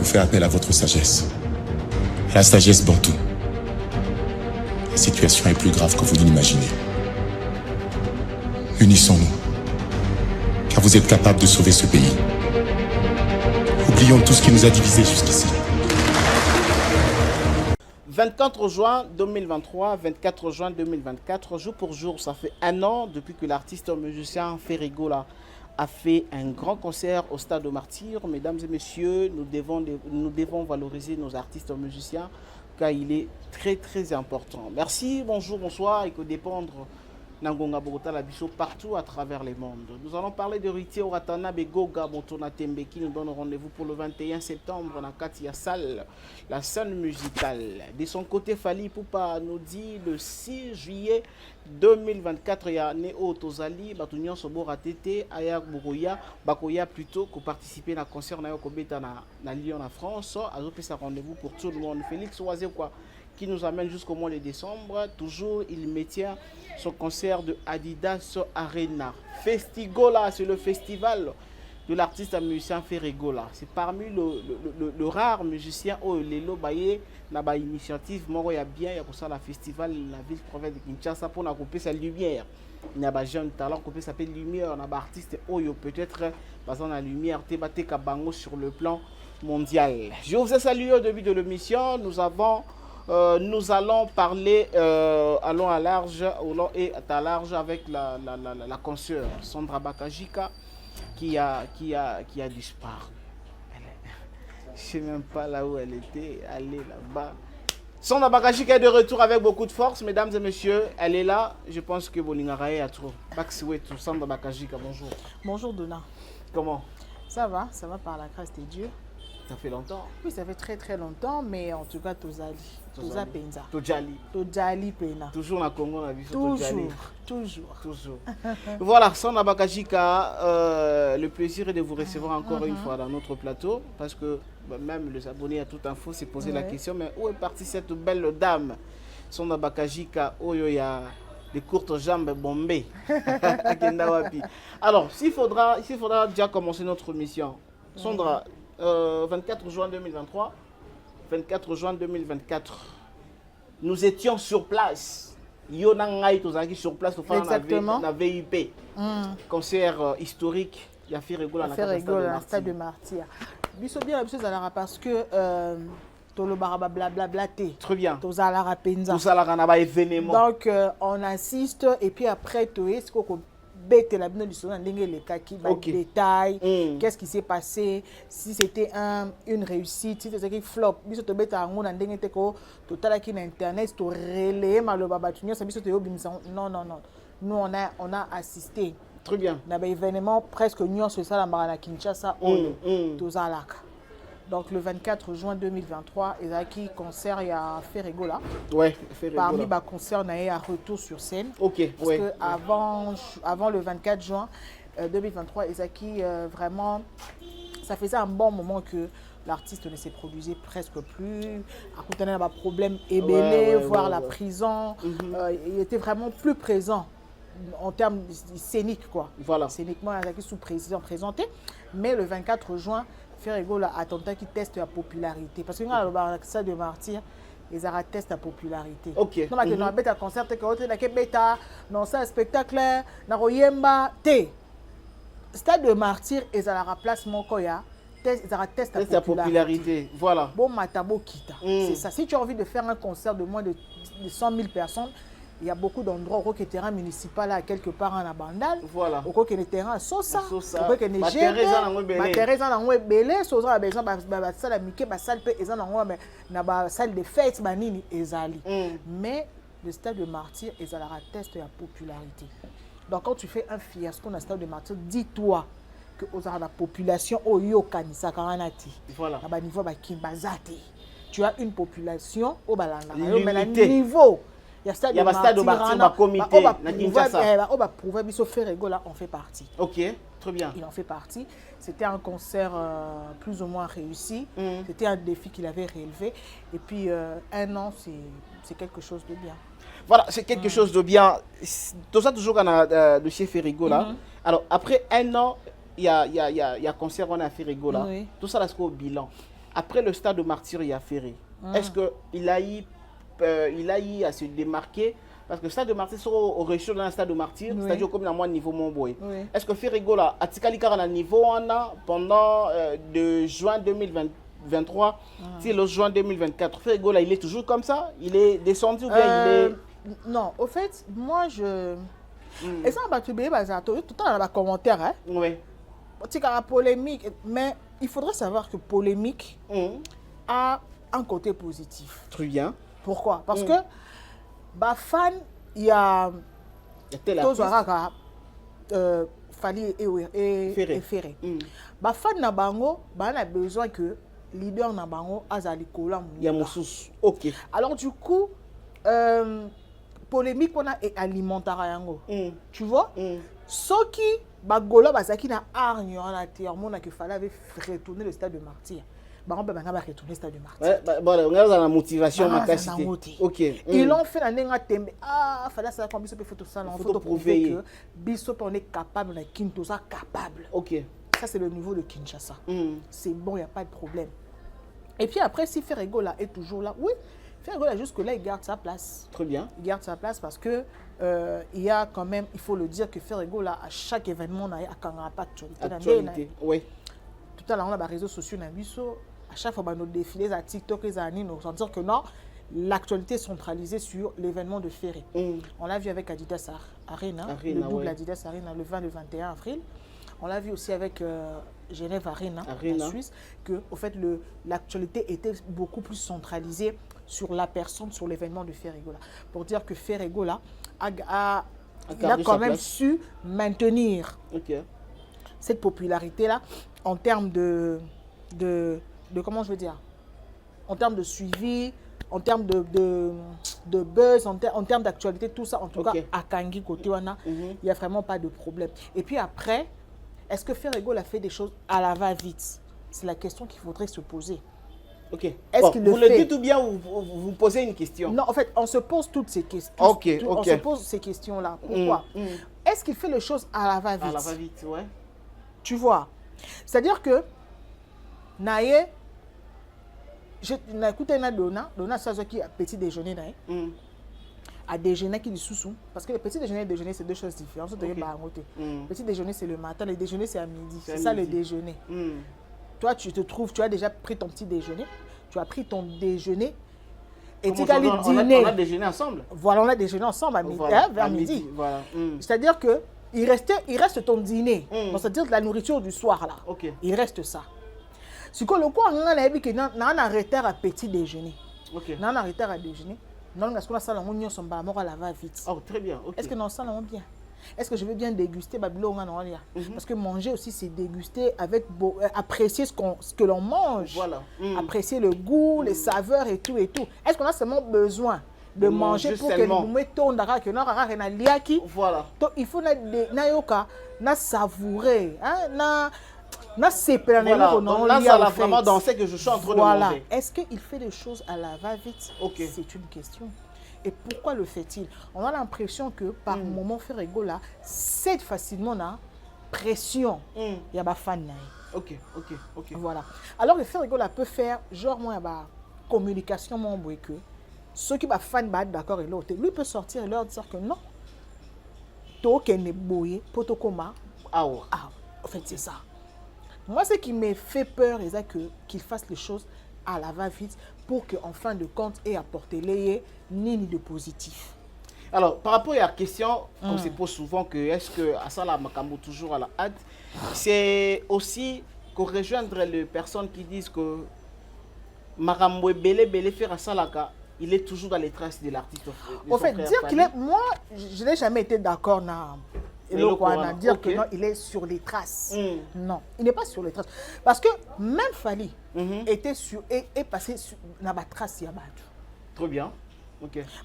faire appel à votre sagesse. À la sagesse bantou. La situation est plus grave que vous ne l'imaginez. Unissons-nous, car vous êtes capables de sauver ce pays. Oublions tout ce qui nous a divisés jusqu'ici. 24 juin 2023, 24 juin 2024, jour pour jour, ça fait un an depuis que l'artiste musicien Ferrigola a fait un grand concert au Stade de Martyrs. Mesdames et messieurs, nous devons valoriser nos artistes musiciens car il est très très important. Merci, bonjour, bonsoir et que dépendre Nangonga Bogota la Bisso partout à travers le monde. Nous allons parler de Riti Oratana Begoga Motona Tembe qui nous donne rendez-vous pour le 21 septembre dans Katia Salle, la scène musicale. De son côté, Fali Poupa nous dit le 6 juillet 2024, il y a Néo Tozali, Batunion Sobora Tete, Ayak Bourouya, Bakoya plutôt, qui participer à un concert na Lyon en France. Azopé sa rendez-vous pour tout le monde. Félix Oazé quoi qui nous amène jusqu'au mois de décembre. Toujours, il maintient son concert de Adidas Arena. Festigola, c'est le festival de l'artiste musicien Ferrigola. C'est parmi le rare musicien où Lelo Baye n'a pas initiative. Moi, il y a bien, il y a pour ça la festival, la ville province de Kinshasa pour couper sa lumière. Il y a des jeunes talents qui s'appelle lumière. On a des artistes où peut-être basant la lumière, Tebate Kabango sur le plan mondial. Je vous ai salué au début de l'émission. Nous allons parler allons à large et à large avec la consoeur Sandra Bakajika qui a disparu. Je ne sais même pas là où elle était. Elle est là-bas. Sandra Bakajika est de retour avec beaucoup de force, mesdames et messieurs. Elle est là. Je pense que Bolingarae a trop. Sandra Bakajika, bonjour. Bonjour Donna. Comment? Ça va par la grâce de Dieu. Ça fait longtemps? Oui, ça fait très très longtemps, mais en tout cas, Tozali Penza. Tozali Pena. Toujours dans Congo, on a vu ça. Toujours. Voilà, Sandra Bakajika, le plaisir est de vous recevoir encore une fois dans notre plateau, parce que même les abonnés à Tout Info s'est posé la question, mais où est partie cette belle dame, Sandra Bakajika, Oyoya, des courtes jambes bombées. Alors, s'il faudra déjà commencer notre mission, Sandra, 24 juin 2023, 24 juin 2024, nous étions sur place. Yonangai Tozaki sur place au la VIP. Concert historique. Il y a fait rigoler à Stade de Martyrs. Biso bien parce que Tolobara blablabla. Très bien. Tozalara Penza. Tozalara na ba événement. Donc on assiste et puis après tu es bête la bien du son les détails, qu'est-ce qui s'est passé, si c'était une réussite, si c'était un flop, biso to bête en on ndenge te ko total qui na internet to relayer maloba batunyo ça biso to yobimisa non nous on a assisté. Très bien. Na ba événement presque union sur ça la marana Kinshasa to zalaka. Donc le 24 juin 2023, il y a qui concert à Ferrigola. Ouais, Ferrigola. Parmi les concerts, il y a un retour sur scène. Ok, parce que avant le 24 juin 2023, il y a qui vraiment, ça faisait un bon moment que l'artiste ne se produisait presque plus. À côté d'un problème ébélé, voire la prison. Il était vraiment plus présent en termes scéniques, quoi. Voilà. Scéniquement, il y a qui sous-président présenté. Mais le 24 juin, Ferrigola a tenté qui teste la popularité. Parce que quand on a ça de Martyr, ils ont testé la popularité. Ok. Donc, on a un concert, on a un spectacle, on a un Stade de Martyr, ils ont la place Mokoya. Ils ont testé la popularité. Voilà. Bon, Matabo Kita. C'est ça. Si tu as envie de faire un concert de moins de 100 000 personnes, il y a beaucoup d'endroits au terrain municipal là quelque part en abandal. Voilà. Au côté terrain à Sosa. Au côté de Teresa na ngwe belé, Sosa a besoin ba salle mike ba salle pe ezana ngwa mais na ba salle de fête banini ezali. Mais le Stade de Martyrs ezala teste la popularité. Donc quand tu fais un fiasco dans le Stade de Martyrs, dis-toi que la population oyo kanisa karanati. Voilà. Na ba niveau ba kimbazate. Tu as une population au balanga. Mais le niveau il y a stade de Martyrs, comité, on va prouver que Ferrigola en fait partie. Ok, très bien. Il en fait partie. C'était un concert plus ou moins réussi. C'était un défi qu'il avait relevé. Et puis, un an, c'est quelque chose de bien. Voilà, c'est quelque chose de bien. Tout ça, toujours de chez Ferrigola. Alors, après un an, il y a concert on a Ferrigola. Tout ça, là, c'est au bilan. après le stade de martyr, il y a Ferré. Est-ce qu'il a eu à se démarquer? Parce que le stade de martyr sera au réchaud dans le stade de martyr, c'est-à-dire comme dans le niveau Momboy. Est-ce que Ferrego là, a tiré le niveau pendant de juin 2023 c'est le juin 2024? Ferrego là, il est toujours comme ça? Il est descendu ou bien il est... Non, au fait, moi je... Et ça, tout le temps dans les commentaires, hein? Oui. C'est une polémique, mais il faudrait savoir que polémique a un côté positif. Très bien. Pourquoi? Parce que bah fan, il y a Fali et Ferré. Bah fan na bango, bah on a besoin que leader na bango azali kola. Il y a mon sous. OK. Alors du coup polémique on a alimentaire yango. Tu vois? Ce qui bagola bazaki na argne en entièrement que fallait avait retourner le stade de martyr. On peut retourner le stade de martyr. On a la motivation, ma capacité. Ok. Ils l'ont fait dans un tembe. Ah, fallait ça comme biso photo ça, on faut prouver que biso on est capable, on est Kinshasa capable. Ok. Ça c'est le niveau de Kinshasa. C'est bon, il y a pas de problème. Et puis après si Ferrego là est toujours là, oui, Ferrego là jusque là il garde sa place. Très bien. Il garde sa place parce que il y a quand même, il faut le dire que Ferrego là à chaque événement on a un pas actualité. Oui. Tout à l'heure on a les réseaux sociaux na biso. À chaque fois, nos défilés à TikTok et à nous on dire que non, l'actualité est centralisée sur l'événement de Ferré. On l'a vu avec Adidas Arena, le double Adidas Arena le 20 et le 21 avril. On l'a vu aussi avec Genève Arena, en Suisse, que au fait l'actualité était beaucoup plus centralisée sur la personne, sur l'événement de Ferrego. Pour dire que Ferrego il a quand même su maintenir cette popularité-là en termes de comment je veux dire, en termes de suivi, en termes de buzz, en termes d'actualité, tout ça, en tout cas, à Kangi, côté Wana, il n'y a vraiment pas de problème. Et puis après, est-ce que Ferrego a fait des choses à la va-vite? C'est la question qu'il faudrait se poser. Ok. Est-ce qu'il vous le dites ou bien vous posez une question? Non, en fait, on se pose toutes ces questions. On se pose ces questions-là. Pourquoi? Est-ce qu'il fait les choses à la va-vite? À la va-vite, ouais. Tu vois? C'est-à-dire que Naye, écouté Donna ça qui a petit déjeuner à déjeuner qui est sous parce que le petit déjeuner et le déjeuner c'est deux choses différentes. Petit déjeuner c'est le matin, le déjeuner c'est à midi. C'est ça le déjeuner. Toi tu te trouves, tu as déjà pris ton petit déjeuner, tu as pris ton déjeuner et tu as le dîner. On a déjeuné ensemble. Voilà, on a déjeuné ensemble à midi, vers midi. Voilà. C'est-à-dire que il reste ton dîner, c'est-à-dire de la nourriture du soir là. Il reste ça. Si on a arrêté à petit déjeuner, on a arrêté à déjeuner, on a la va vite. Oh, très bien. Est-ce que nous sommes bien? Est-ce que je veux bien déguster parce que manger aussi c'est déguster avec apprécier ce que l'on mange, voilà. Apprécier le goût, les saveurs et tout et tout. Est-ce qu'on a seulement besoin de manger pour que nous mettons voilà. Donc il faut na savourer, hein, là, ça vraiment dansé que je suis en train de manger. Est-ce qu'il fait des choses à la va-vite? C'est une question. Et pourquoi le fait-il? On a l'impression que par moment Ferrego là cède facilement la pression. Il y a des fans. Ok. Voilà. Alors le Ferrego là peut faire genre moi il y a communication mon boy que ceux qui sont fans d'accord et l'autre lui peut sortir et leur dire que non. To kene boye potokoma. En fait c'est ça. Moi, ce qui me fait peur, c'est qu'il fasse les choses à la va-vite pour qu'en fin de compte, ait apporté les ni de positif. Alors, par rapport à la question qu'on se pose souvent, que est-ce que Asala Makambo toujours à la hâte, c'est aussi qu'on rejoindre les personnes qui disent que Makambo Bele faire Asalaka, il est toujours dans les traces de l'artiste. En fait, dire qu'il est... Moi, je n'ai jamais été d'accord dire que non, il est sur les traces. Non, il n'est pas sur les traces. Parce que même Fali était est passé dans la trace. Très bien.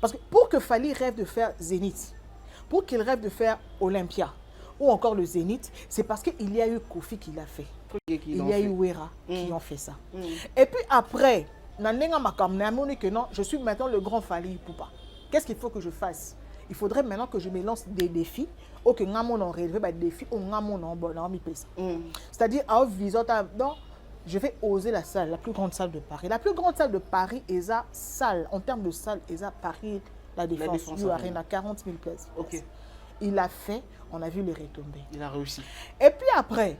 Parce que pour que Fali rêve de faire Zénith, pour qu'il rêve de faire Olympia, ou encore le Zénith, c'est parce qu'il y a eu Kofi qui l'a fait. Il y a eu Wera qui ont fait ça. Et puis après, je suis maintenant le grand Fali Poupa. Qu'est-ce qu'il faut que je fasse? Il faudrait maintenant que je me lance des défis, ou que nous relevé des défis, ou nous c'est-à-dire à visant donc je vais oser la salle, la plus grande salle de Paris. La plus grande salle de Paris est à salle, en termes de salle, est à Paris, la Défense du Arena, 40 000 places. Ok. Il l'a fait, on a vu les retombées. Il a réussi. Et puis après,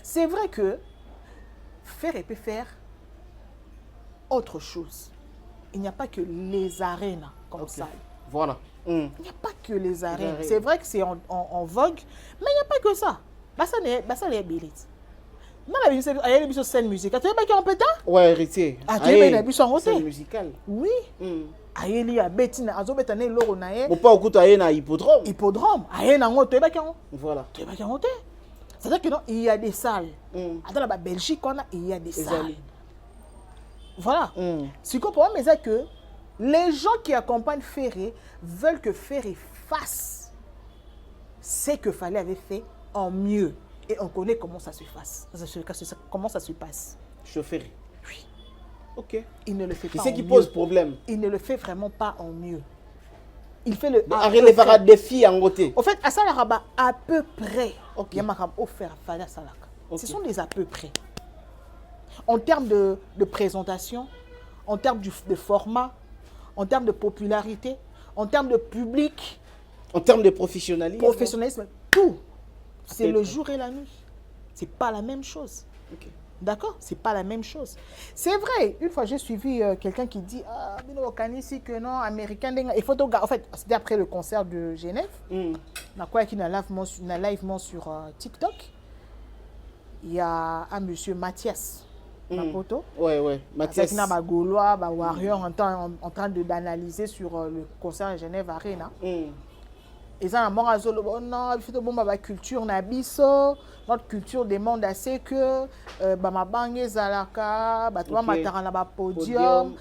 c'est vrai que Ferré peut faire autre chose. Il n'y a pas que les arènes comme salle. Voilà. Il n'y a pas que les arènes. C'est vrai que c'est en vogue, mais il n'y a pas que ça. Ça n'est pas non, il y a une scène musicale. Tu sais pas qui est en pétard? Ouais, héritier. Ah, tu sais pas, il y a une scène musicale. Oui. Il y a Bettina, il y a l'euro. Faut pas écouter un hippodrome. Hippodrome. Il y a un autre. Voilà. Tu sais pas qui est en c'est-à-dire que non, il y a des salles. Dans la Belgique, il y a des salles. Voilà. Ce qu'on peut dire, c'est que les gens qui accompagnent Ferré veulent que Ferré fasse ce que Fallait avait fait en mieux. Et on connaît comment ça se passe. Comment ça se passe. Chauffeur. Oui. Ok. Il ne le fait pas. C'est ce qui pose problème. Il ne le fait vraiment pas en mieux. Il fait le. Arrête les faire des filles en côté. En fait, à ça, à peu près. Il y a offert Fallait Salaka. Ce sont des à peu près. En termes de présentation, en termes de format, en termes de popularité, en termes de public. En termes de professionnalisme. Professionnalisme, tout. C'est le jour et la nuit. C'est pas la même chose. Okay. D'accord? C'est pas la même chose. C'est vrai. Une fois, j'ai suivi quelqu'un qui dit que non, américain. Il faut en fait, c'était après le concert de Genève. On a quoi qui n'a livement sur TikTok. Il y a un monsieur Mathias. Mapoto. Ouais. Mathias. Avec un Gaulois, Warrior en train d'analyser sur le concert de Genève Arena. Et ça, notre culture demande assez que podium,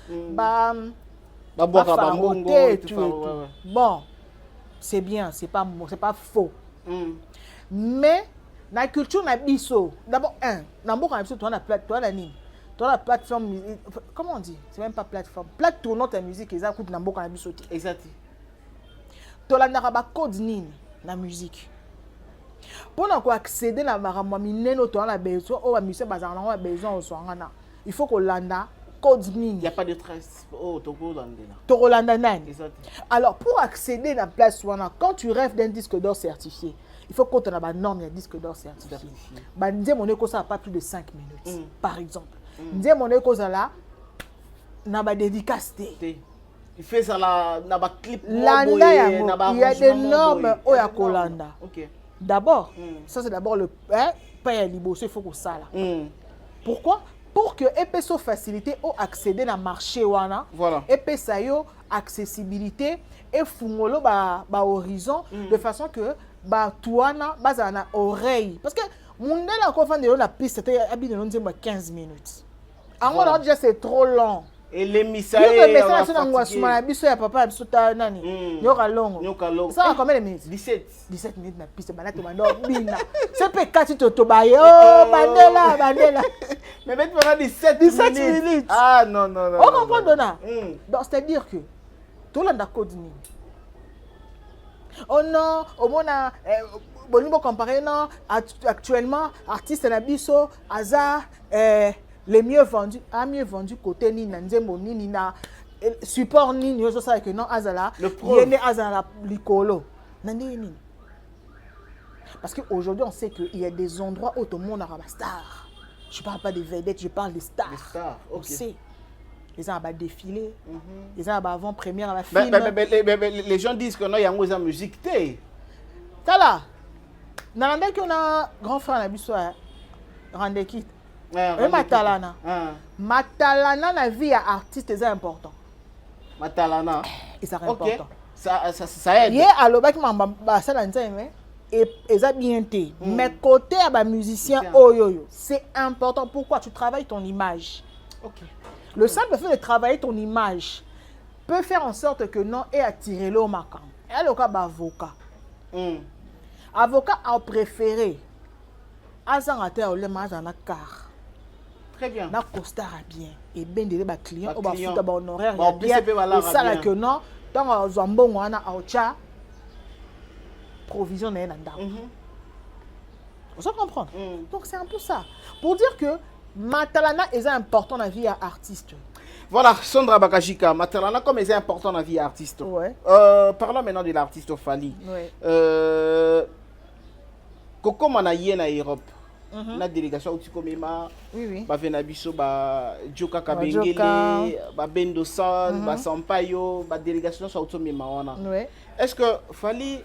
bon, c'est bien, c'est pas faux. Mais la culture n'a biso. D'abord, la plateforme, comment on dit? C'est même pas plateforme. Plate tournante à musique, ils écoutent dans beaucoup de exact. Tu as un code la musique. Pour accéder à la il faut qu'on landa code il n'y a pas de trace. Oh, tu alors, pour accéder à la place, quand tu rêves d'un disque d'or certifié, il faut qu'on ait une norme de disque d'or certifié. Ça n'a pas plus de 5 minutes, par exemple. Là, n'a dédicace. Il fait ça là, dans le clip. Il y a des normes au Yakolanda. D'abord, ça c'est d'abord le paye liboso, il faut que ça là. Pourquoi? Pour que EPSO facilité au accéder à marché wana. Voilà. EPSA yo accessibilité et fungolo ba horizon de façon que ba tuana bazana oreille parce que mon la ko vendre la piste c'était habité non 15 minutes. En moi déjà c'est trop long. Et l'émissaire est papa ça a combien de minutes? 17 minutes na piste banate bando bina c'est pe kati toto bayo bandela mais maintenant 17 minutes. Ah non on comprend dona donc c'est à dire que tout le monde code ni oh non au mona bonimo comparer non actuellement artiste na biso hasard les mieux vendus côté ni nzembo ni na support ni yoso ça que non azala yene azala likolo nani parce que aujourd'hui on sait que il y a des endroits où tout le monde a des stars. Je parle pas des vedettes, je parle des stars. On sait. Ils ont un défilé, ils ont un avant-première à la film. Les gens disent que non, il y a une musique. T'as là, dans le qu'on a grand frère na biso Randeki. Matalana. Matalana na vie à artiste c'est important. Matalana. C'est important. Ça aide. Hier à l'obak mamba ça l'entend et ça bien té. Mais côté à ba musicien oyoyo, c'est important. Pourquoi? Tu travailles ton image. OK. Le simple fait de travailler ton image peut faire en sorte que non et attirer le macam. Et le cas avocat. Avocat a préféré azangateur le mazana car. Très bien. Na costard bien et ben de ba client au ba futa ba honoraire bien. Et ça là que non dans zambon wana aocha provision na ndako. On se comprendre. Donc c'est un peu ça. Pour dire que Matalana est important dans la vie artiste. Voilà, Sondra Bakashika, Matalana comme est important dans la vie artiste. Ouais. Parlons maintenant de l'artiste Fally. Ouais. Koko Manaye na Europe. La délégation au Tikomema, Oui. Venabiso, Joka Kabengele, Bendo Son, Sampaio, délégation sur Automima. Est-ce que Fally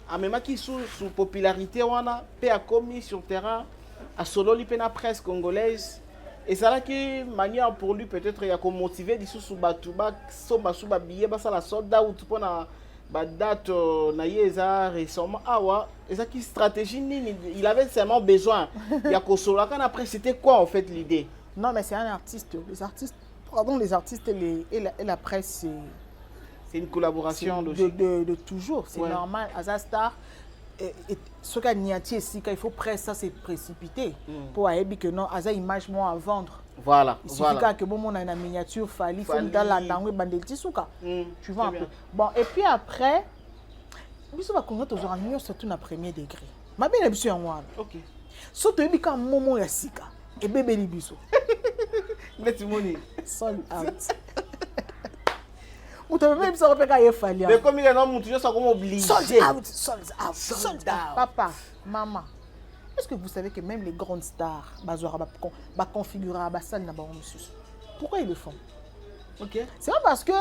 a même qui sous popularité, paix a commis sur le terrain, à solo la presse congolaise? Et ça là qui manière pour lui peut-être il y a comme motivé d'ici sous Batouba, sous billet, ça la soldat ou tout pour na date na yeza récemment awa et ça qui stratégie il avait seulement besoin il y a Kosola quand après c'était quoi en fait l'idée? Non mais c'est un artiste, les artistes et la presse c'est une collaboration de toujours, c'est normal. Azastar ce qu'a niati ici quand il faut presse ça c'est précipité pour aider que non Aza image moi à vendre. Voilà. Il suffit que bon on a une miniature Fally faut dans la langue bandeti souka. Tu vois un peu. Bon et puis après biso va connaître aujourd'hui surtout na premier degré. Ma bien biso en wana. OK. Surtout bika momo ya sika et bébé biso. Let's money. Sold out. Ou tu même ça repère qu'il Fally. Mais comme il est non toujours ça comme obligé. Sold out. Papa, maman. Est-ce que vous savez que même les grandes stars, bah configurer la salle na pourquoi ils le font? OK. C'est pas parce que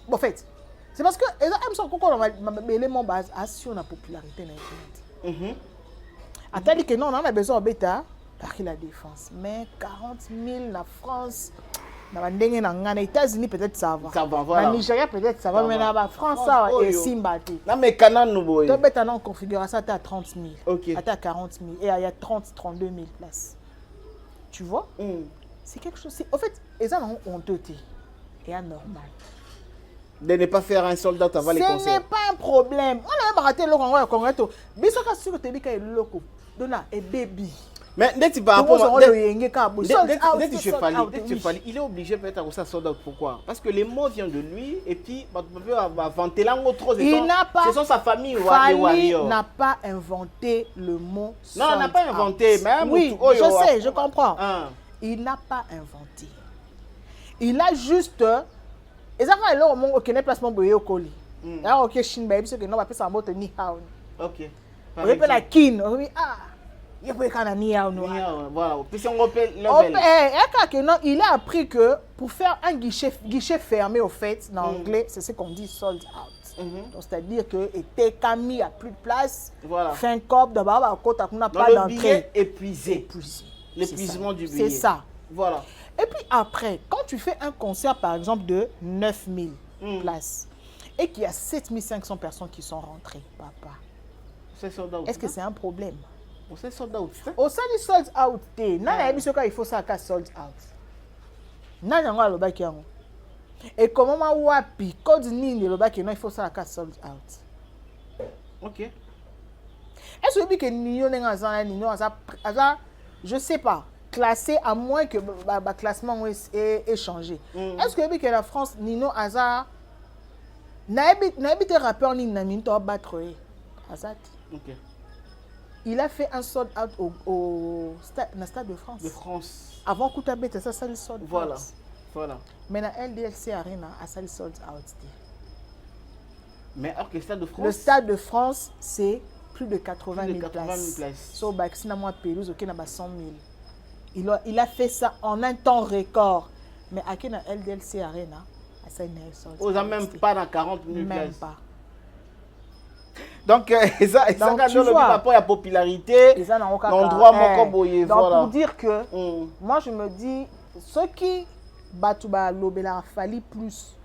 en fait, c'est parce que ils aiment ça qu'on va l'élément base sur la popularité na internet. Attendez que non, on a besoin de bêta par la défense. Mais 40 000 la France, dans les États-Unis peut-être ça va. Ça va voilà. Dans Nigeria peut-être ça va mais dans la France ça et Simbati. Là mais Canan nous boy. Tu bêta non configurer ça à 30 000. OK. À 40 000 et il y a 32 000 places. Tu vois? C'est quelque chose. En fait, ils ont honteté et anormal. De ne pas faire un soldat avant les concerts. Ce n'est pas un problème. On a raté le congrès. Biso ka sûr que tu dis loko. Dona et baby. Mais dès que par rapport à il est obligé peut-être à ça soldat. Pourquoi? Parce que les mots viennent de lui et puis va vanter l'angle trop. Il n'a pas. Ce sont sa famille Fally n'a pas inventé le mot. Non, on n'a pas inventé. Même oui, je sais, je comprends. Il n'a pas inventé. Il a juste. Et ça quand il a au Kenya placement boye au colis. Là OK Chine baby ce que non va pas ça mot ni hao. OK. On peut la kin, on dit il peut kana ni hao no. Voilà, puis on appelle level. Il a appris que pour faire un guichet fermé au fait en anglais, c'est ce qu'on dit sold out. Donc c'est-à-dire que était Camille a plus de place. Voilà. Fin cop de baba côté qu'on n'a pas d'entrée. Épuisé. L'épuisement du billet. C'est ça. Voilà. Et puis après, quand tu fais un concert par exemple de 9000 places et qu'il y a 7500 personnes qui sont rentrées, papa, est-ce que c'est un problème? C'est sold out. Au sein du sold out, il faut ça qu'à sold out. Et comment ma wapi, code ni le bac il faut ça qu'à sold out. OK. Est-ce que je sais pas. Classé à moins que le classement ait changé. Est-ce que la France, Nino Hazard, n'a pas rappeur ni n'a pas battre Hazard. OK. Il a fait un sold out au stade de France. De France. Avant Koutabé, ça le sold out. Voilà. Mais la LDLC Arena a ça le sold out. Mais alors que le stade de France. Le stade de France, c'est plus de 80 000 places. So, si on a pelouse, OK, on a 100 000. Il a fait ça en un temps record. Mais à la LDLC Arena, ça on n'a même pas dans 40 000 places. Même pas. Donc, ça a la popularité. L'endroit Mokoboye. Donc, pour dire que, moi, je me dis, ceux qui battent l'obéla Fally plus,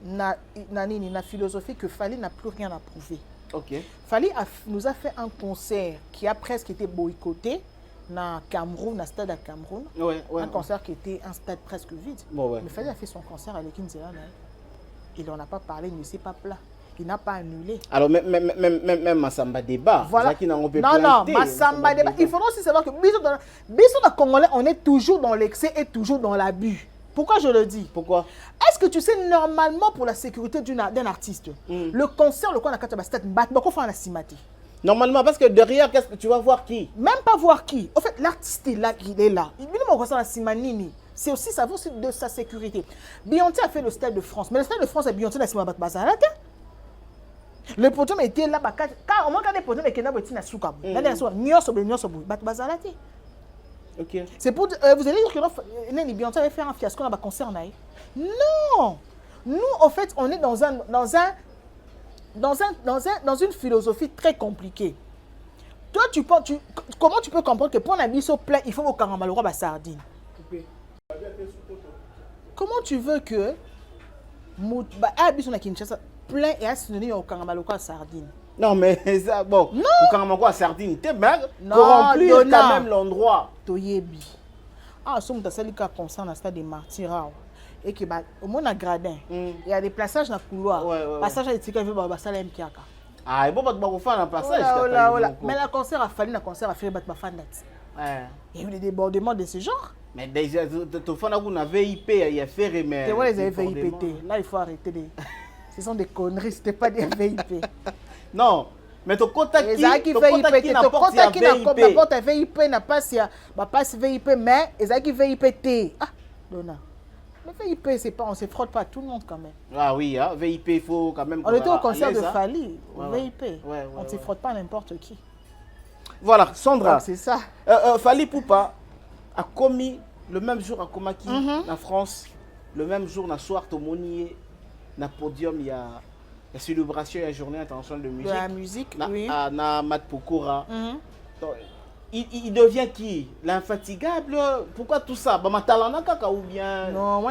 na philosophie que Fally n'a plus rien à prouver. Okay. Fally nous a fait un concert qui a presque été boycotté dans Cameroun, dans le stade à Cameroun. Un concert qui était un stade presque vide. Mais Fally a fait son concert à l'Ekinzela. Il n'en a pas parlé, il ne s'est pas plat. Il n'a pas annulé. Alors, même Massamba Débat. Voilà. Non, Massamba Débat. Il faudra aussi savoir que Bissot Congolais, on est toujours dans l'excès et toujours dans l'abus. Pourquoi je le dis? Pourquoi? Est-ce que tu sais, normalement, pour la sécurité d'un artiste, le concert, le quoi, on a stade, beaucoup font la simati. Normalement, parce que derrière, qu'est-ce que tu vas voir qui? Même pas voir qui. En fait, l'artiste est là, il est là. C'est aussi, ça vaut aussi de sa sécurité. Beyoncé a fait le Stade de France. Mais le Stade de France, Beyoncé n'a pas de le podium était là, quand on regarde les podiums, il y a un souka. C'est pour vous allez dire que Beyoncé avait fait un fiasco dans le concert. Non! Nous, en fait, on est dans une philosophie très compliquée. Toi, comment tu peux comprendre que pour un habit au plat, il faut au caramel à sardine? Comment tu veux que habit sur la Kinshasa plein et assaisonné au caramel à sardine? Non, mais ça, bon, au caramel à sardine, t'es bien corrompu quand même l'endroit. Toyebi. Ah, si on a sali ka concert dans le Stade des Martyrs. Et que au moins, gradin, il y a des passages dans le couloir. Passage à l'étiquette, il va passer à l'MKK. Ah, et bon, tu vas faire un passage. Mais le concert a fallu, il y a eu des débordements de ce genre. Mais déjà, tu fais un VIP, il y a fait mais. Tu vois les VIP. Là, il faut arrêter. Ce sont des conneries, ce n'était pas des VIP. Non, mais ton contact qui n'apporte un VIP n'a pas VIP, mais ils qui VIP. Ah, Donna. Le VIP, c'est pas, on ne se frotte pas à tout le monde quand même. Ah oui, hein, VIP, il faut quand même. On était au concert de Fali, VIP. On ne se frotte pas à n'importe qui. Voilà, Sandra. C'est ça. Fali Poupa a commis le même jour à Komaki, en France, le même jour, dans soir, Tomonier, dans podium, il y a célébration, il y a journée internationale de musique. De la musique, oui. Na Mat Pokora. Il devient qui? L'infatigable? Pourquoi tout ça? Ou bien... Non,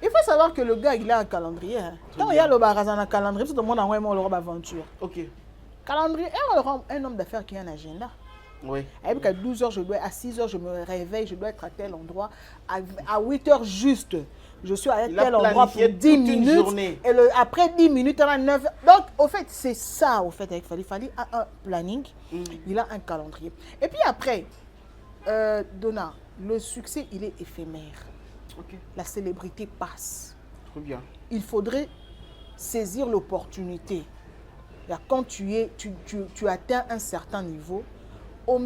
il faut savoir que le gars, il a un calendrier. Quand il y a le barazan un calendrier, tout le monde envoie une robe aventure. Ok. Calendrier, un homme d'affaires qui a un agenda. Oui. À 12 h, à 6 h, je me réveille, je dois être à tel endroit. À 8 h juste, je suis à tel endroit pour 10 minutes. Et après 10 minutes, on a 9 h. Donc, au fait, c'est ça, au fait, avec Fali. Fali a un planning, il a un calendrier. Et puis après, Donna, le succès, il est éphémère. Okay. La célébrité passe. Très bien. Il faudrait saisir l'opportunité. Quand tu atteins un certain niveau, au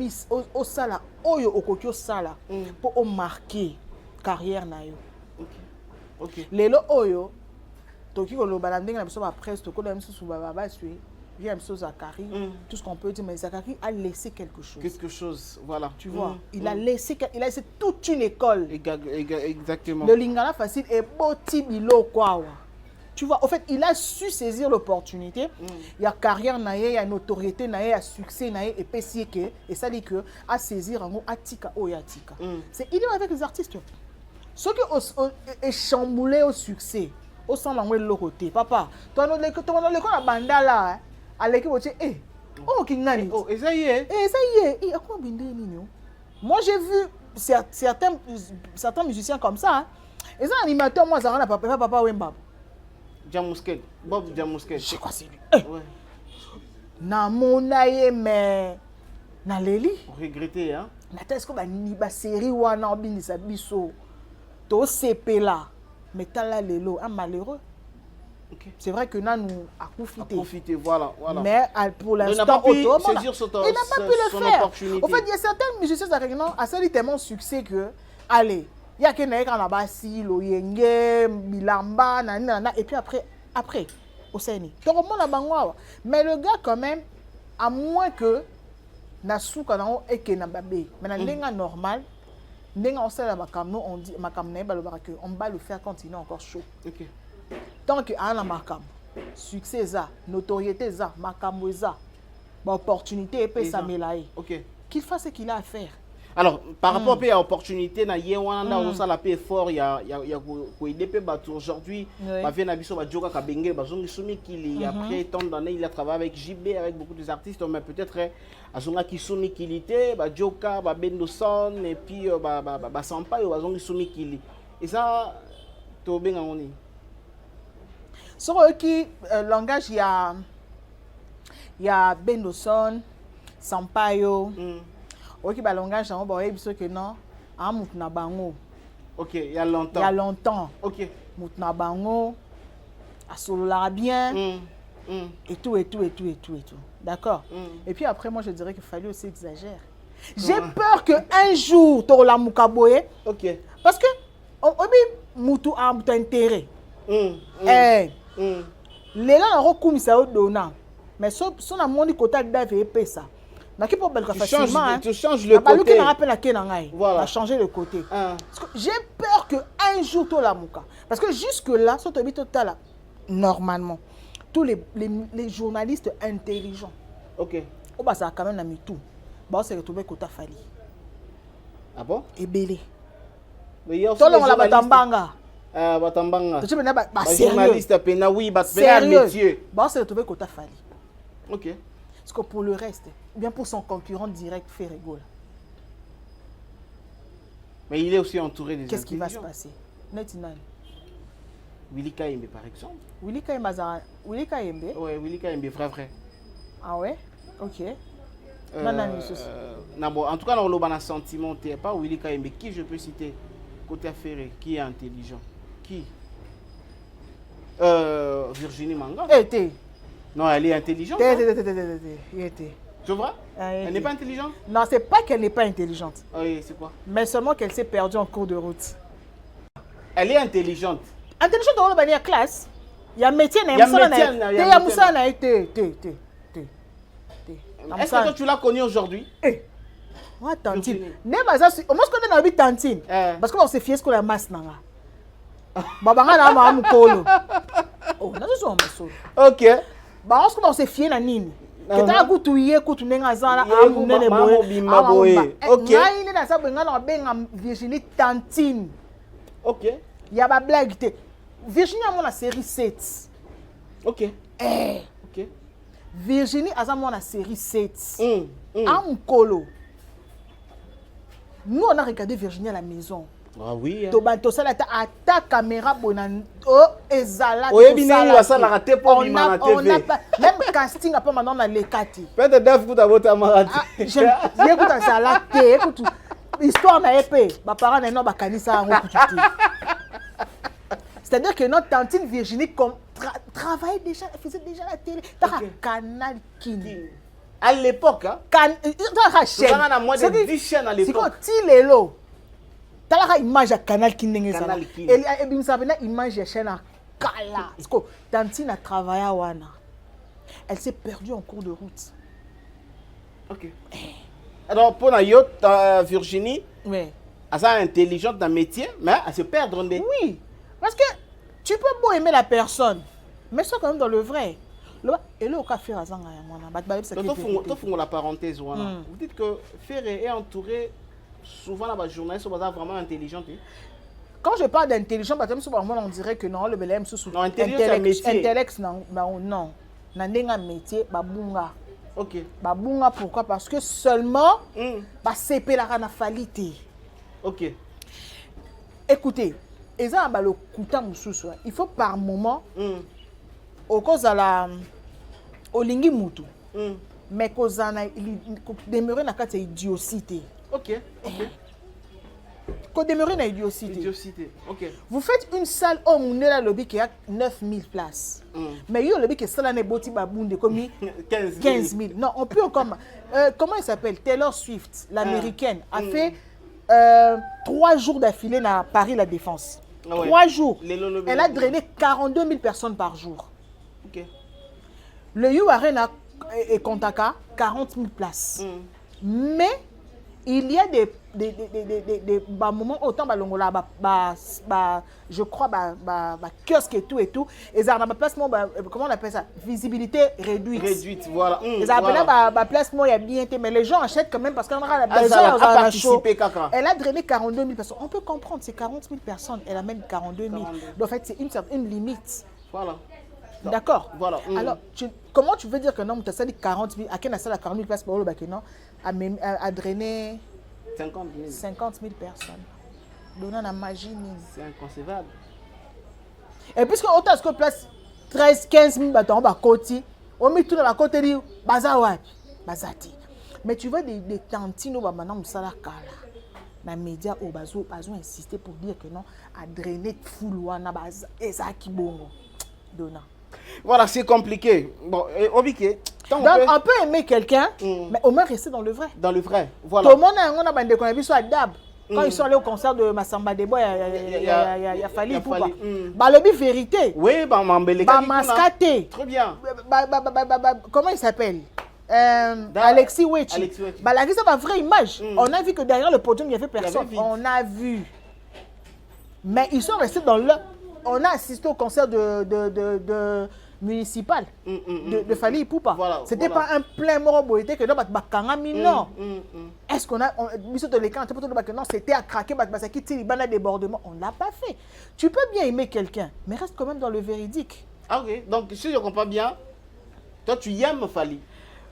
sala, au sala, pour marquer carrière na yo. Ok. Lelo oyo, toki ko lo balanding na biso ba presse, to ko na biso su ba sué. Il y a Zakari, tout ce qu'on peut dire, mais Zakari a laissé quelque chose. Quelque chose, voilà. Tu vois, il a laissé toute une école. Exactement. Le Lingala facile et Boti Bilo quoi. Tu vois, en fait, il a su saisir l'opportunité. Il y a carrière, il y a notoriété, il y a succès, et puis et ça dit que à saisir en atika ou yatika. C'est il est avec les artistes. Ceux qui ont chamboulé au succès, au sein de l'autre côté. Papa, toi, on a banda là, à l'équipe, oh, qui n'a oh, et ça y est. Et ça y est. Et à quoi moi, j'ai vu certains musiciens comme ça. Et ça, animateur, moi, ça rend papa Wemba. Jamuskel, Bob Jamuskel. Je crois que c'est lui. Ouais. Na monaye mais na leli. Regretter hein. Na test ko ba ni ba série wana obinisa biso. To CP là. Mais tala lelo un malheureux. Okay. C'est vrai que là nous a profité. Voilà. Mais pour l'instant, il n'a pas pu le faire. En fait, il y a certains musiciens à ça tellement succès que allez. Il y a quelqu'un qui a bassi, l'oyenge, bilamba, nanana, et puis après, au Séni. Mais le gars, quand même, à moins que Nassou Kanao et Kenababé, mais dans le normal, on dit on va le faire quand il est encore chaud. Okay. Tant qu'il y a un makam, succès, notoriété, makam, opportunité, et puis ça mélaye. Qu'il fasse ce qu'il a à faire. Alors, par rapport à l'opportunité, il y a un peu fort, il y a aujourd'hui, après tant d'années, il a travaillé avec JB, avec beaucoup d'artistes, mais peut-être Azonga Kisumi Kilité, Joka, Bendoson, et puis Sampaio, Azonga Kisumi Kili. Et ça, tu as bien en sur qui langage, il y a Bendoson, Sampaio. Ok, bah langage, on va dire que non, à Moutnabango. Ok, il y a longtemps. Il y a longtemps. Ok. Moutnabango, à Solola bien. et tout. D'accord. Et puis après, moi, je dirais qu'il fallait aussi exagérer. J'ai peur qu'un jour, tu la mukaboye. Ok. Parce que, on mutu a un intérêt. Les gens ont recours à donnant. Mais si on a mon côté d'avait fait ça. Tu changes le côté. Voilà. Changer le côté. J'ai peur qu'un jour, tu la muka. Parce que jusque-là, si tu habites là, normalement, tous les journalistes intelligents, ça a quand même mis tout. On s'est retrouvé côté Fali. Ah bon? Et belé. Mais il y a aussi les Batambanga. Batambanga. Tu sais, journaliste, oui, métier. On s'est retrouvé côté Fali. Ok. Parce que pour le reste, bien pour son concurrent direct, Ferrigo. Mais il est aussi entouré des Qu'est-ce qui va se passer? Netinan. Willy Kaimbe, par exemple. Willy Kaimbe? Oui, Willy Kaimbe, vrai. Ah ouais? Ok. En tout cas, dans le sentiment, tu n'es pas Willy Kaimbe. Qui je peux citer côté affaire, qui est intelligent? Qui? Virginie Manga. Non, elle est intelligente. Tu vois? Elle n'est pas intelligente? Non, c'est pas qu'elle n'est pas intelligente. Oui, c'est quoi? Mais seulement qu'elle s'est perdue en cours de route. Elle est intelligente. Intelligente dans la classe. Il y a métier, il y a est-ce que toi tu l'as connue aujourd'hui? Moi, tantine. Moi, je connais tantine. Parce qu'on s'est fié ce qu'on a masse. Babanga na ma mukolo. Oh, na zo so maso. Ok. Ba on s'est fié na nini. Keta kutuye kutunenga zana amunene boye. Ok. Ngai na sa benga na benga Virginie tantine. Ok. Ya ba blague te. Virginie a la série 7. Ok. Ok. Virginie a la série 7. Amukolo. Nous on a regardé Virginie à la maison. Ah oui. Tobanto ça là ta caméra bonan ezala. On a même casting après maintenant na lekati. Peut-être Dave kuta bota marati. J'aime kuta sala te écoute histoire na épée. Ba parents na no ba kanisa ngo kututi. C'est-à-dire que notre tantine Virginie comme travaille déjà, faisait déjà la télé dans Canal King. À l'époque, dans la chaîne. On a moins de 10 chaînes à l'époque. C'est quand il est là. Tu as image à Canal King. Et il savait une image à chaîne à Kala. Parce que tantine a travaillé à Wana. Elle s'est perdue en cours de route. Ok. Alors pour la Virginie, oui. Elle est intelligente dans le métier, mais elle se perd. Oui. Parce que tu peux beau aimer la personne, mais ça quand même dans le vrai. Et là, au café, la parenthèse. Vous dites que Ferré est entouré souvent la journaliste vraiment intelligente. Quand je parle d'intelligence, on dirait que non, le BLM sous intellect, non. Nandenga métier, babunga. Ok. Babunga, pourquoi? Parce que seulement, CP la rana falite. Ok. Écoutez. Et ça, il faut par moment, au cause de la olingi mutu, mais cause de demeurer dans la idiocité. Ok. Qu'on demeurer dans l'idiocité. Ok. Vous faites une salle où on est là lobby qui a 9000 places. Mais il y a le lobby qui est salle n'est boti babunde comme 15 000. Non, on peut encore. Comment il s'appelle? Taylor Swift, l'américaine, a fait 3 jours d'affilée à Paris La Défense. 3 jours. Elle a drainé 42 000 personnes par jour. Okay. Le You Arena et Kontaka, 40 000 places. Mais il y a des moments autant je crois kiosque et tout et ça a placement comment on appelle ça, visibilité réduite voilà ils appellent placement il y a bien mais les gens achètent quand même parce qu'on a besoin de participer. Elle a drainé 42 000 personnes, on peut comprendre, c'est 40 000 personnes, elle amène 42 000 donc en fait c'est une limite. Voilà. D'accord. Voilà. Alors, comment tu veux dire que non, tu as dit 40 000, à quel instant 40 000 places pour le bac, non, a drainé 50 000 personnes. Donnant la magie. C'est inconcevable. Et puisque autant que place 13, 15 000 bâtons, on met tout dans la côté de Bazati. Mais tu vois des tantines où maintenant on s'en kala. Les médias au bazo ont insisté pour dire que non, a drainé foule wana et ça qui bon. Donnant. Voilà, c'est compliqué. Bon, Obiké. Donc, on peut aimer quelqu'un, mais au moins rester dans le vrai. Dans le vrai, voilà. Tout le monde a bandé qu'on a vu sur Adab. Quand ils sont allés au concert de Massamba Debo, il y a fallu Poupa. Bah, le but vérité. Oui, bah, Mascaté. Très bien. Comment il s'appelle? Alexis Wechi. Bah, la c'est pas vraie image. On a vu que derrière le podium, il n'y avait personne. On a vu. Mais ils sont restés dans le. On a assisté au concert de municipal de Fali Poupa. Voilà, c'était pas un plein mort boité que non. Est-ce qu'on a non, c'était à craquer a débordement. On l'a pas fait. Tu peux bien aimer quelqu'un, mais reste quand même dans le véridique. Ah ok. Donc si je comprends bien, toi tu aimes Fali.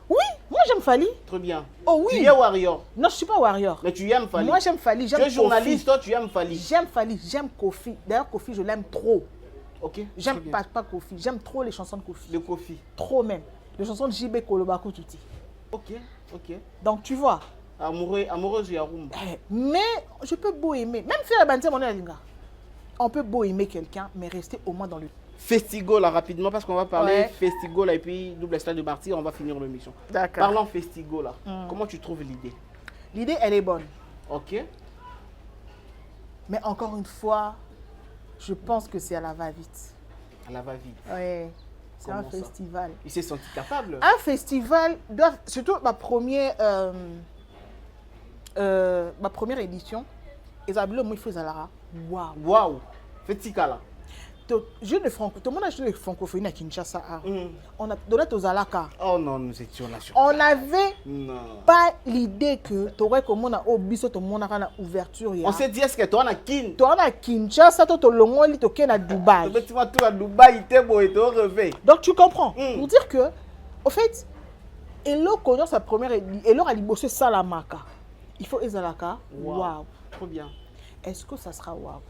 Oui, moi j'aime Fali. Très bien. Oh oui. Tu es warrior. Non, je suis pas warrior. Mais tu aimes Fali. Moi j'aime Fali, j'aime Kofi. Tu es journaliste, toi tu aimes Fali. J'aime Fali, j'aime Kofi. D'ailleurs Kofi, je l'aime trop. Ok. J'aime pas Kofi, j'aime trop les chansons de Kofi. De Kofi. Trop même. Les chansons de JB Kolobaku Tuti. Ok, ok. Donc tu vois. Amoureuse Yaroum. Mais je peux beau aimer. Même faire la bande mon linga. On peut beau aimer quelqu'un, mais rester au moins dans le. Festigo là rapidement parce qu'on va parler Festigo là et puis double stade de Martyr, on va finir l'émission. D'accord. Parlons Festigo là. Comment tu trouves l'idée? L'idée elle est bonne. Ok. Mais encore une fois, je pense que c'est à la va-vite. À la va-vite. Oui. C'est un festival. Il s'est senti capable. Un festival doit, surtout ma première édition, ils avaient le mot Zalara. Waouh. Waouh. Festika là. Tout le monde a joué de francophonie à Kinshasa. On a donné aux Alaka. Oh non, nous étions là. On n'avait pas l'idée que tu aurais comme on a au biso tout le monde a une ouverture. On s'est dit est-ce que toi on a Kin? Toi on a Kinshasa, toi tu l'ongoli, tu es à Dubaï. Tu vas tout à Dubaï, tu es beau et tu rêvé. Donc tu comprends. Pour dire que, au fait, Elo connaît sa première, Elo a bossé Salamaka. Il faut Ezalaka. Waouh. Trop bien. Est-ce que ça sera waouh?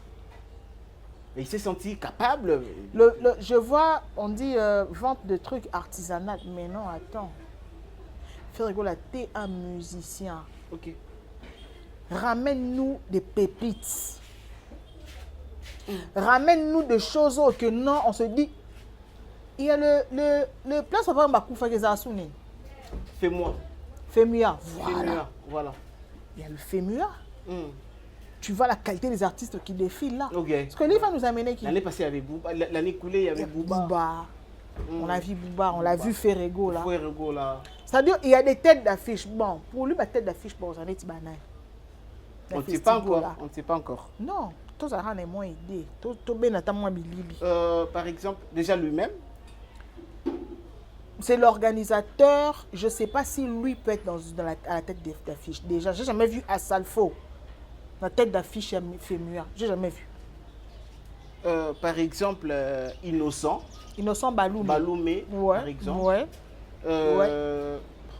Il s'est senti capable. Je vois, on dit vente de trucs artisanaux, mais non, attends. Faire rigoler, t'es un musicien. Ok. Ramène-nous des pépites. Ramène-nous des choses que non, on se dit. Il y a le place où on va couper les assouni. Fais-moi. Fais-moi. Voilà. Il y a le Fais-moi. Tu vois la qualité des artistes qui défilent là. Okay. Parce que lui va nous amener qui. L'année passée, il y avait Bouba. L'année écoulée, il y avait Bouba. On a vu Bouba, on l'a vu Ferrego là. Ferrego là. C'est-à-dire il y a des têtes d'affiche. Bon, pour lui, ma tête d'affiche, bon, j'en ai dit banane. On ne sait pas encore. On ne sait pas encore. Non, tous les gens ont moins aidé. Tous bien attendent bilibi. Par exemple, déjà lui-même. C'est l'organisateur. Je ne sais pas si lui peut être à la tête d'affiche. Déjà, j'ai jamais vu Assalfo. La tête d'affiche Fémua. J'ai jamais vu. Par exemple, Innocent. Innocent Baloumé. Baloumé, par exemple. Ouais.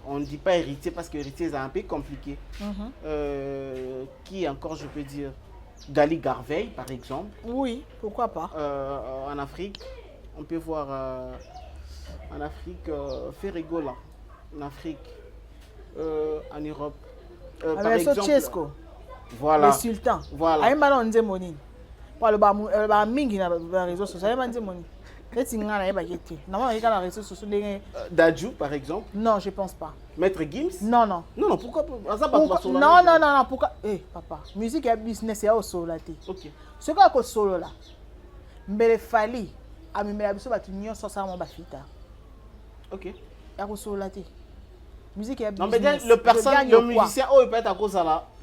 On ne dit pas héritier parce que héritier c'est un peu compliqué. Qui encore, je peux dire, Gali Garveil, par exemple. Oui, pourquoi pas. En Afrique, on peut voir en Afrique Ferrego là. En Afrique, en Europe. Par exemple. Chesco. Voilà. Le sultan. Voilà. Aïe malon nze moni. Pour le mingi na réseaux sociaux. Aïe nze moni. Qu'est-ce qu'il y a na yéti. Normalement il y a les réseaux sociaux. Dadju par exemple. Non, je pense pas. Maître Gims. Non non. Non pourquoi ça pas non pourquoi papa. Musique et business ya au solo té. OK. Ce quoi ko solo là. Mbele fali amemela biso batu nyonso ça mo bafita. OK. Ya ko solo té. Musique et business. Non mais le musicien il peut être à cause de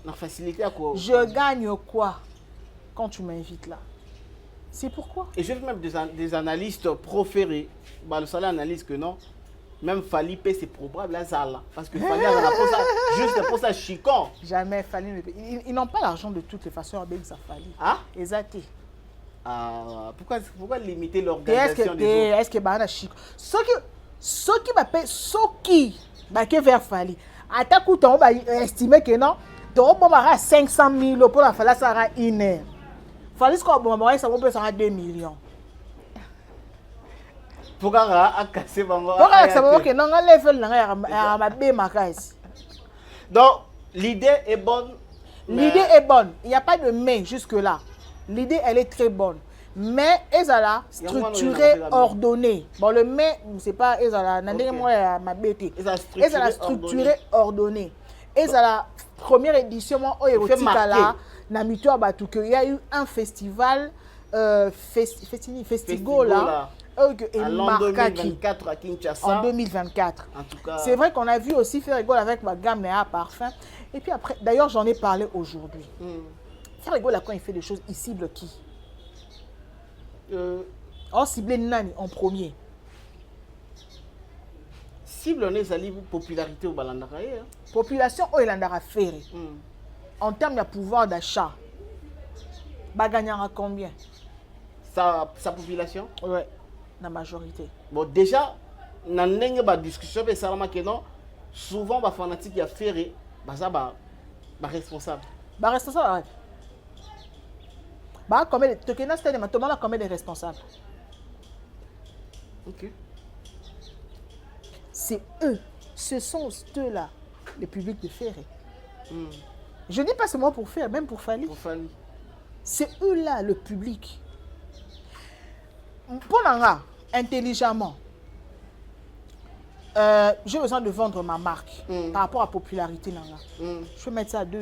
la facilité à quoi. Je gagne quoi quand tu m'invites là? C'est pourquoi. Et je fais même des analystes proférés. Bah, le salaire analyse que non. Même Fali paie ses probable là, parce que Fali a la pose juste pour ça chicon. Jamais Fali. Ils n'ont pas l'argent de toutes les façons avec ça Fali. Ah? Exact. Pourquoi limiter l'organisation des autres? Est-ce que bah chicon. Ceux qui m'appellent bah que vers Fali. À ta coûte on va estimer que non. Tu as 500 000 pour la Fali ça sera une heure. Fali ce qu'on va ça va ça 2 millions. Pourquoi à casser maman? Pourquoi ça va que non level na ma bé makasi. Donc l'idée est bonne. L'idée est bonne. Il n'y a pas de mais jusque là. L'idée elle est très bonne. mais ezala structuré, ordonné. Bon, le mais, c'est pas ezala, ma bête. Ezala structuré, ordonné. Ezala première édition, moi, là, Namito Abatu, il y a eu un festival, festival là. En 2024 à Kinshasa. En 2024. En tout cas. C'est vrai qu'on a vu aussi Ferrego avec ma gamme à parfum. Et puis après, d'ailleurs, j'en ai parlé aujourd'hui. Ferrego, là, quand il fait des choses, il cible qui? On cible Nani en premier. Cible les alliés popularité au Balandara. Population au Balandara Ferré. En termes de pouvoir d'achat, bah gagnera combien? Sa population? Ouais. La majorité. Bon, déjà, dans la discussion, souvent, les fanatiques qui ont fait, c'est responsable. Responsable, combien de responsables? Ok. C'est eux, ce sont eux-là, le public de Ferré. Je ne dis pas seulement pour faire, même pour Fali. C'est eux-là, le public. Pour l'anga, intelligemment, j'ai besoin de vendre ma marque par rapport à la popularité. Je peux mettre ça à $1.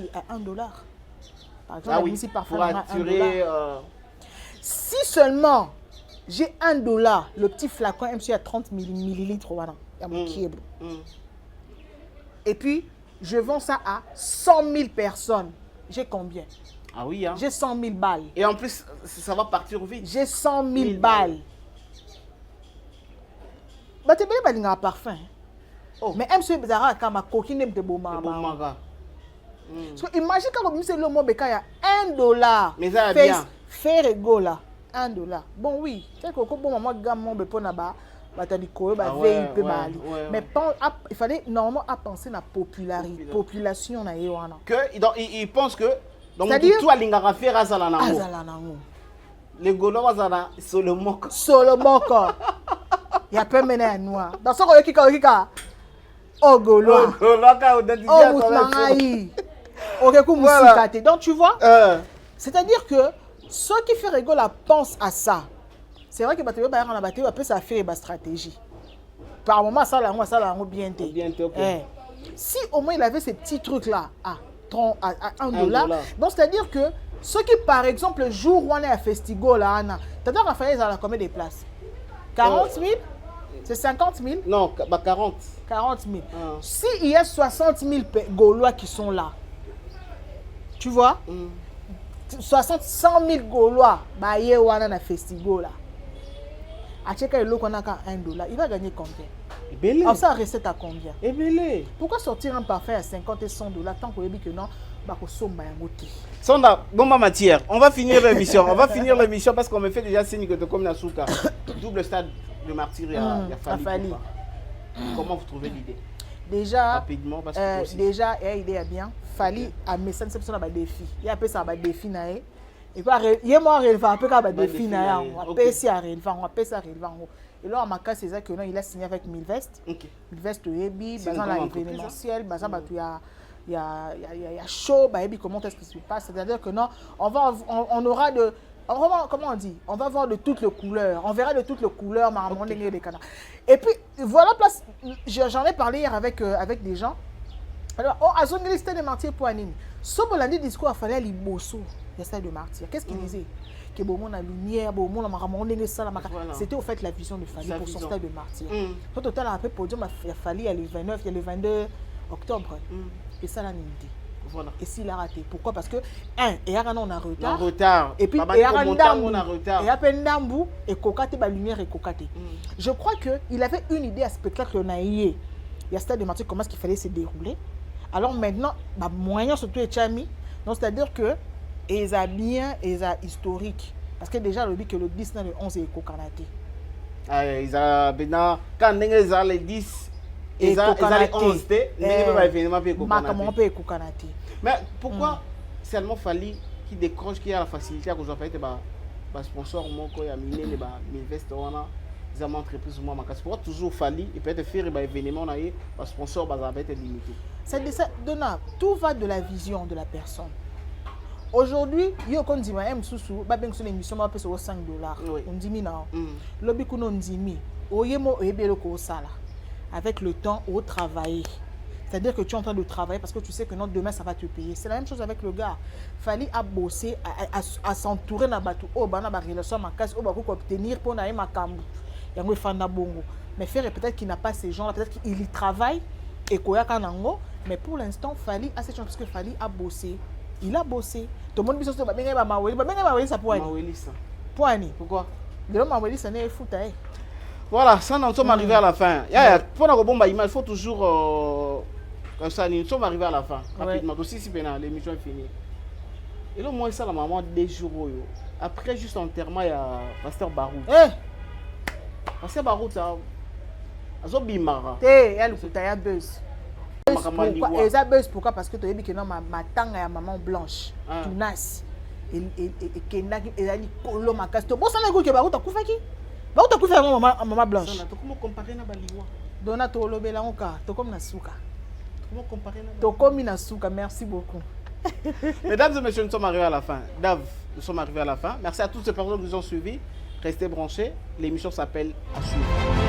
Par exemple, ici, parfois, pour attirer, si seulement j'ai $1, le petit flacon MC à 30 millilitres, et puis je vends ça à 100 000 personnes. J'ai combien? Ah oui, hein? J'ai 100 000 balles. Et en plus, ça va partir vite. J'ai 100 000 balles. Bah, tu peux pas un parfum. Mais MC Bezara, quand ma coquine de Boma. Imagine quand vous le mot Beka, il y a $1. Mais ça va bien. Ferrego là, $1. Bon, oui. C'est que quand maman gamme mon bepo là-bas, mais il fallait normalement penser à la popularité, population. Il pense que. Donc, tout à l'ingarafer à Zalanango. Les Gaulois Zala, Solomon. Il y a peu mené à noir. Dans ce cas, qui a oh Gaulois. Donc, tu vois, c'est-à-dire que ceux qui font rigolo pensent à ça. C'est vrai que on a peut ça fait une stratégie. Par moment, ça l'a bien été. Si au moins il avait ces petits trucs-là à $1, donc c'est-à-dire que ceux qui, par exemple, le jour où on est à Festival, c'est-à-dire qu'à faire, ils ont combien de places? 40 000? C'est 50 000? Non, 40. 40 000. S'il y a 60 000 Gaulois qui sont là, tu vois, 100 000 Gaulois, bah, il y a un festival là. À chaque fois, qu'on a $1, il va gagner combien? Alors, ça recette à combien? Pourquoi sortir un parfum à 50 et $100 tant qu'on dit que non? Sonda, bon matière, on va finir l'émission. Parce qu'on me fait déjà signe que comme Nasuka, double stade de martyr, il y a Fali. Comment vous trouvez l'idée? Déjà, rapidement, parce que déjà, l'idée est bien. Fali a mis ça un défi. Il y a un peu ça un défi. Et puis, il y a moi un peu un défi. On va payer ça. Et là, en c'est ça que non, il a signé avec Milvest. Milvest, dans l'événementiel, il y a chaud, comment est-ce que ça se passe? C'est-à-dire que non, on aura de... Comment on dit? On va voir de toutes les couleurs. On verra de toutes les couleurs, Et puis, voilà, j'en ai parlé hier avec des gens. Alors, à zone de l'histoire de martyr pour Anine. Sauf que l'année discours, il fallait les bosso, l'histoire de martyr. Qu'est-ce qu'il disait? Que bon, on a lumière, bon, on a c'était au fait la vision de Fali pour son stade de martyr. Au total, après, pour dire, il a fallu, il y a le 29, il y a le 22 octobre. Et ça, là, dit. Voilà. Et s'il a raté. Pourquoi? Parce que, il y a un retard. Et puis, il y a un retard. Et il y a un Ndambu, et Kokate, la lumière est Kokate. Je crois qu'il avait une idée à spectacle. Il y a stade de martyr, comment est-ce qu'il fallait se dérouler. Alors maintenant, moyen surtout est chami. Donc, c'est-à-dire que, ils ont bien, ils ont historique. Parce que déjà, le dit que le 10, le 11 est Kokanate. Ils ont bien, quand ils ont les 10, ils ont les 11, mais pourquoi seulement Fali qui décroche, qui a la facilité à cause de la sponsor, il y a Milvest, ils ont entreprise, pourquoi toujours Fali, et peut-être faire des événements, les sponsors va être limité. Tout va de la vision de la personne. Aujourd'hui, yo kon dit ma msusu ba ben sur l'émission ba pèse $5. On dit mi na. Lobi kuno ndimi. Oyemo oyebelo ko sala. Avec le temps au travailler. C'est-à-dire que tu es en train de travailler parce que tu sais que non, demain ça va te payer. C'est la même chose avec le gars. Fallait à bosser, à s'entourer na batu. Oh, bah na ba relation ma casse, oh bah quoi obtenir pour na ma kambu. Yango fanda bongo. Mais faire peut-être qu'il n'a pas ces gens-là, peut-être qu'il y travaille et koya kanango. Mais pour l'instant, Fally a cette chance parce que Fally a bossé. Il a bossé. Tout le monde dit que Maweli ça pour Maweli ça. Pour Annie. Pourquoi? De l'homme Maweli ça n'est foutu. Voilà, ça nous sommes arrivés à la fin. Pour la bombe, il faut toujours comme ça, nous sommes arrivés à la fin. Rapidement, aussi si l'émission est finie. Et là, moi, ça, la maman, des jours. Après, juste enterrement, il y a Pasteur Barou. Pasteur Barou, ça. Azobimara. Elle a buzz. Et ça buzz pourquoi? Parce que tu as dit que non, ma tante est maman blanche. Tu nasses. Et elle a dit Polo ma casse. Bon, ça n'a pas que Barou, tu as coupé qui? Barou, tu as coupé maman blanche. Comment comparer na Baliwa? Donato Lobelanka, tu comme Nasuka. Comment comparer na Tokomi Nasuka, merci beaucoup. Mesdames et messieurs, nous sommes arrivés à la fin. Dave, nous sommes arrivés à la fin. Merci à toutes ces personnes qui nous ont suivis. Restez branchés. L'émission s'appelle À suivre.